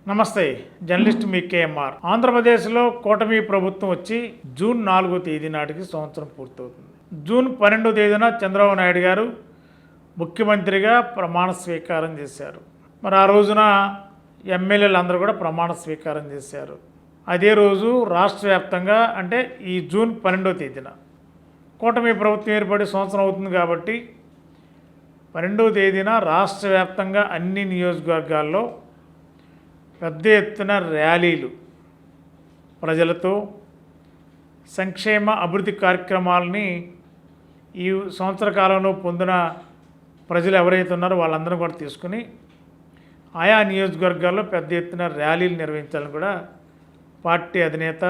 నమస్తే, జర్నలిస్ట్ మీ కేఎంఆర్. ఆంధ్రప్రదేశ్లో కూటమి ప్రభుత్వం వచ్చి జూన్ 4వ తేదీ నాటికి సంవత్సరం పూర్తవుతుంది. జూన్ 12వ తేదీన చంద్రబాబు నాయుడు గారు ముఖ్యమంత్రిగా ప్రమాణ స్వీకారం చేశారు. మరి ఆ రోజున ఎమ్మెల్యేలు అందరూ కూడా ప్రమాణ స్వీకారం చేశారు. అదే రోజు రాష్ట్ర వ్యాప్తంగా అంటే ఈ జూన్ 12వ తేదీన కూటమి ప్రభుత్వం ఏర్పడి సంవత్సరం అవుతుంది కాబట్టి 12వ తేదీన రాష్ట్ర వ్యాప్తంగా అన్ని నియోజకవర్గాల్లో పెద్ద ఎత్తున ర్యాలీలు ప్రజలతో సంక్షేమ అభివృద్ధి కార్యక్రమాలని ఈ సంవత్సర కాలంలో పొందిన ప్రజలు ఎవరైతే ఉన్నారో వాళ్ళందరూ కూడా తీసుకుని ఆయా నియోజకవర్గాల్లో పెద్ద ఎత్తున ర్యాలీలు నిర్వహించాలని కూడా పార్టీ అధినేత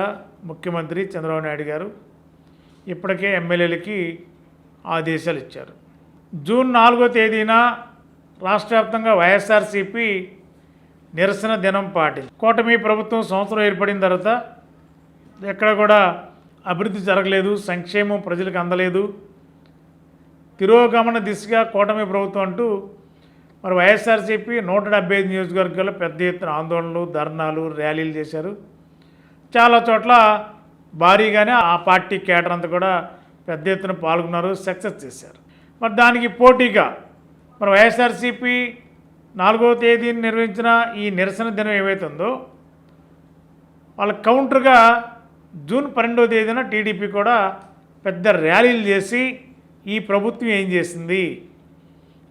ముఖ్యమంత్రి చంద్రబాబు నాయుడు గారు ఇప్పటికే ఎమ్మెల్యేలకి ఆదేశాలు ఇచ్చారు. జూన్ 4వ తేదీన రాష్ట్ర వ్యాప్తంగా వైఎస్ఆర్సీపీ నిరసన దినం పాటింది. కూటమి ప్రభుత్వం సంవత్సరం ఏర్పడిన తర్వాత ఎక్కడ కూడా అభివృద్ధి జరగలేదు, సంక్షేమం ప్రజలకు అందలేదు, తిరోగమన దిశగా కూటమి ప్రభుత్వం అంటూ మరి వైఎస్ఆర్సీపీ 175 నియోజకవర్గాల్లో పెద్ద ఎత్తున ఆందోళనలు, ధర్నాలు, ర్యాలీలు చేశారు. చాలా చోట్ల భారీగానే ఆ పార్టీ కేడర్ అంతా కూడా పెద్ద ఎత్తున పాల్గొన్నారు, సక్సెస్ చేశారు. మరి దానికి పోటీగా మరి వైఎస్ఆర్సీపీ 4వ తేదీని నిర్వహించిన ఈ నిరసన దినం ఏవైతుందో వాళ్ళ కౌంటర్గా జూన్ 12వ తేదీన టీడీపీ కూడా పెద్ద ర్యాలీలు చేసి ఈ ప్రభుత్వం ఏం చేసింది,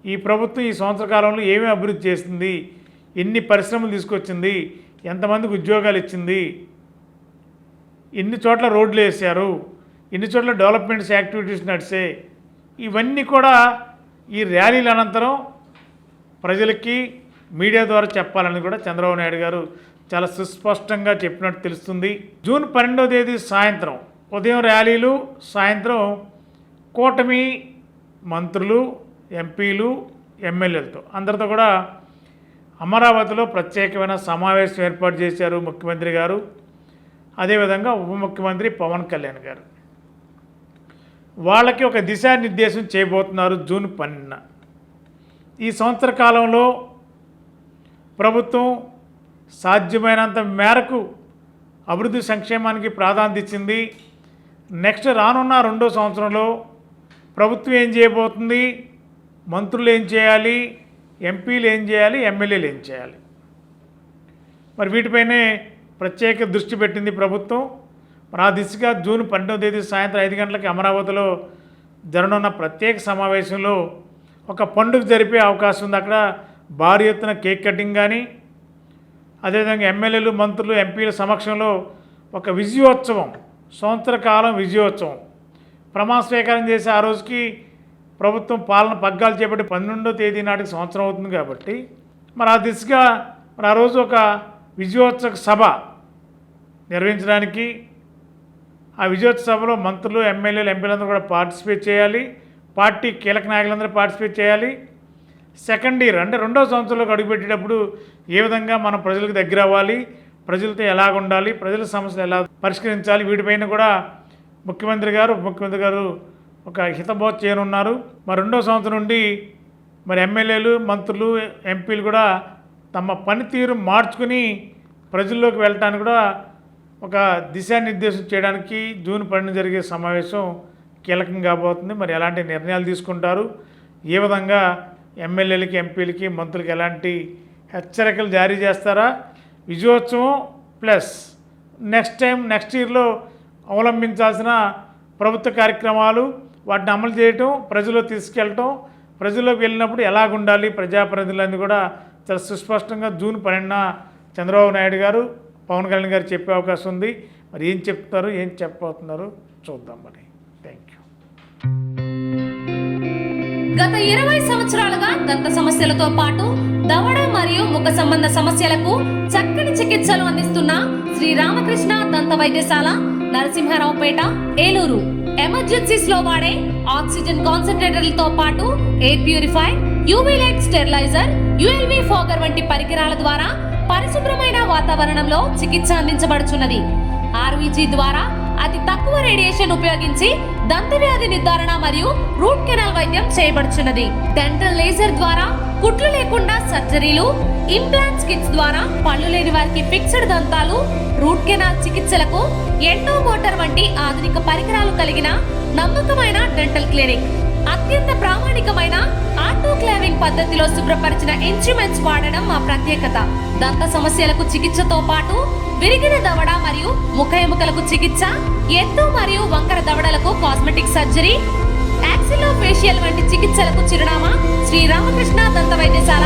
ఈ ప్రభుత్వం ఈ సంవత్సర కాలంలో ఏమేమి అభివృద్ధి చేసింది, ఎన్ని పరిశ్రమలు తీసుకొచ్చింది, ఎంతమందికి ఉద్యోగాలు ఇచ్చింది, ఎన్ని చోట్ల రోడ్లు వేశారు, ఎన్ని చోట్ల డెవలప్మెంట్స్ యాక్టివిటీస్ నడిచాయి, ఇవన్నీ కూడా ఈ ర్యాలీల అనంతరం ప్రజలకి మీడియా ద్వారా చెప్పాలని కూడా చంద్రబాబు నాయుడు గారు చాలా సుస్పష్టంగా చెప్పినట్టు తెలుస్తుంది. జూన్ 12వ తేదీ సాయంత్రం ఉదయం ర్యాలీలు, సాయంత్రం కూటమి మంత్రులు, ఎంపీలు, ఎమ్మెల్యేలతో అందరితో కూడా అమరావతిలో ప్రత్యేకమైన సమావేశం ఏర్పాటు చేశారు ముఖ్యమంత్రి గారు. అదేవిధంగా ఉప ముఖ్యమంత్రి పవన్ కళ్యాణ్ గారు వాళ్ళకి ఒక దిశానిర్దేశం చేయబోతున్నారు. జూన్ 12న ఈ సంవత్సర కాలంలో ప్రభుత్వం సాధ్యమైనంత మేరకు అభివృద్ధి సంక్షేమానికి ప్రాధాన్యత ఇచ్చింది. నెక్స్ట్ రానున్న 2వ సంవత్సరంలో ప్రభుత్వం ఏం చేయబోతుంది, మంత్రులు ఏం చేయాలి, ఎంపీలు ఏం చేయాలి, ఎమ్మెల్యేలు ఏం చేయాలి, మరి వీటిపైనే ప్రత్యేక దృష్టి పెట్టింది ప్రభుత్వం. మరి ఆ దిశగా జూన్ 12వ తేదీ సాయంత్రం 5 గంటలకి అమరావతిలో జరగనున్న ప్రత్యేక సమావేశంలో ఒక పండుగ జరిపే అవకాశం ఉంది. అక్కడ భారీ ఎత్తున కేక్ కటింగ్ కానీ, అదేవిధంగా ఎమ్మెల్యేలు, మంత్రులు, ఎంపీల సమక్షంలో ఒక విజయోత్సవం, సంవత్సర కాలం విజయోత్సవం ప్రమాణ స్వీకారం చేసి ఆ రోజుకి ప్రభుత్వం పాలన పగ్గాలు చేపట్టి 12వ తేదీ నాటికి సంవత్సరం అవుతుంది కాబట్టి మరి ఆ దిశగా మరి ఆ రోజు ఒక విజయోత్సవ సభ నిర్వహించడానికి ఆ విజయోత్సవ సభలో మంత్రులు, ఎమ్మెల్యేలు, ఎంపీలందరూ కూడా పార్టిసిపేట్ చేయాలి. పార్టీ కీలక నాయకులందరూ పార్టిసిపేట్ చేయాలి. సెకండ్ ఇయర్ అంటే 2వ సంవత్సరంలోకి అడుగుపెట్టేటప్పుడు ఏ విధంగా మనం ప్రజలకు దగ్గర అవ్వాలి, ప్రజలతో ఎలాగ ఉండాలి, ప్రజల సమస్యలు ఎలా పరిష్కరించాలి, వీటిపైన కూడా ముఖ్యమంత్రి గారు, ఉప ముఖ్యమంత్రి గారు ఒక హితబోధ చేయనున్నారు. మరి 2వ సంవత్సరం నుండి మరి ఎమ్మెల్యేలు, మంత్రులు, ఎంపీలు కూడా తమ పనితీరు మార్చుకుని ప్రజల్లోకి వెళ్ళటానికి కూడా ఒక దిశానిర్దేశం చేయడానికి జూన్ 12న జరిగే సమావేశం కీలకం కాబోతుంది. మరి ఎలాంటి నిర్ణయాలు తీసుకుంటారు, ఏ విధంగా ఎమ్మెల్యేలకి, ఎంపీలకి, మంత్రులకి ఎలాంటి హెచ్చరికలు జారీ చేస్తారా, విజయోత్సవం ప్లస్ నెక్స్ట్ ఇయర్లో అవలంబించాల్సిన ప్రభుత్వ కార్యక్రమాలు, వాటిని అమలు చేయటం, ప్రజల్లో తీసుకెళ్ళటం, ప్రజల్లోకి వెళ్ళినప్పుడు ఎలాగుండాలి, ప్రజాప్రతినిధులన్నీ కూడా చాలా సుస్పష్టంగా జూన్ 12న చంద్రబాబు నాయుడు గారు, పవన్ కళ్యాణ్ గారు చెప్పే అవకాశం ఉంది. మరి ఏం చెప్తారు, ఏం చెప్పబోతున్నారు చూద్దాం. మరి థ్యాంక్ యూ. గత 20 సంవత్సరాలుగా దంత సమస్యలతో పాటు దవడ మరియు ముఖ సంబంధ సమస్యలకు చక్కని చికిత్సలు అందిస్తున్న శ్రీ రామకృష్ణ దంత వైద్యశాల, నరసింహారావుపేట, ఏలూరు. ఎమర్జెన్సీస్ లో వాడే ఆక్సిజన్ కాన్సంట్రేటర్లతో పాటు air purify, UV light steriliser, ULV fogger వంటి పరికరాల ద్వారా పరిశుభ్రమైన వాతావరణంలో చికిత్స అందించబడుచున్నది. ఆర్వీజీ ద్వారా అతి తక్కువ రేడియేషన్ ఉపయోగించి దంతవ్యాధి నిర్ధారణ మరియు రూట్ కెనాల్ వైద్యం చేయబడుచున్నది. డెంటల్ లేజర్ ద్వారా కుట్లు లేకుండా సర్జరీలు, ఇంప్లాంట్స్ కిట్స్ ద్వారా పళ్ళు లేని వారికి ఫిక్స్డ్ దంతాలు, రూట్ కెనాల్ చికిత్సలకు ఎండో మోటార్ వంటి ఆధునిక పరికరాలు కలిగిన నమ్మకమైన డెంటల్ క్లినిక్. అత్యంత ప్రామాణికమైన ఆటోక్లావింగ్ పద్ధతిలో శుభ్రపరిచిన ఇన్స్ట్రుమెంట్స్ వాడడం మా ప్రత్యేకత. దంత సమస్యలకు చికిత్సతో పాటు విరిగిన దవడ మరియు ముఖ ఎముకలకు చికిత్స, ఎత్తు మరియు వంకర దవడలకు కాస్మెటిక్ సర్జరీ, యాక్సిలోఫేషియల్ వంటి చికిత్సలకు చిరునామా శ్రీ రామకృష్ణ దంత వైద్యశాల,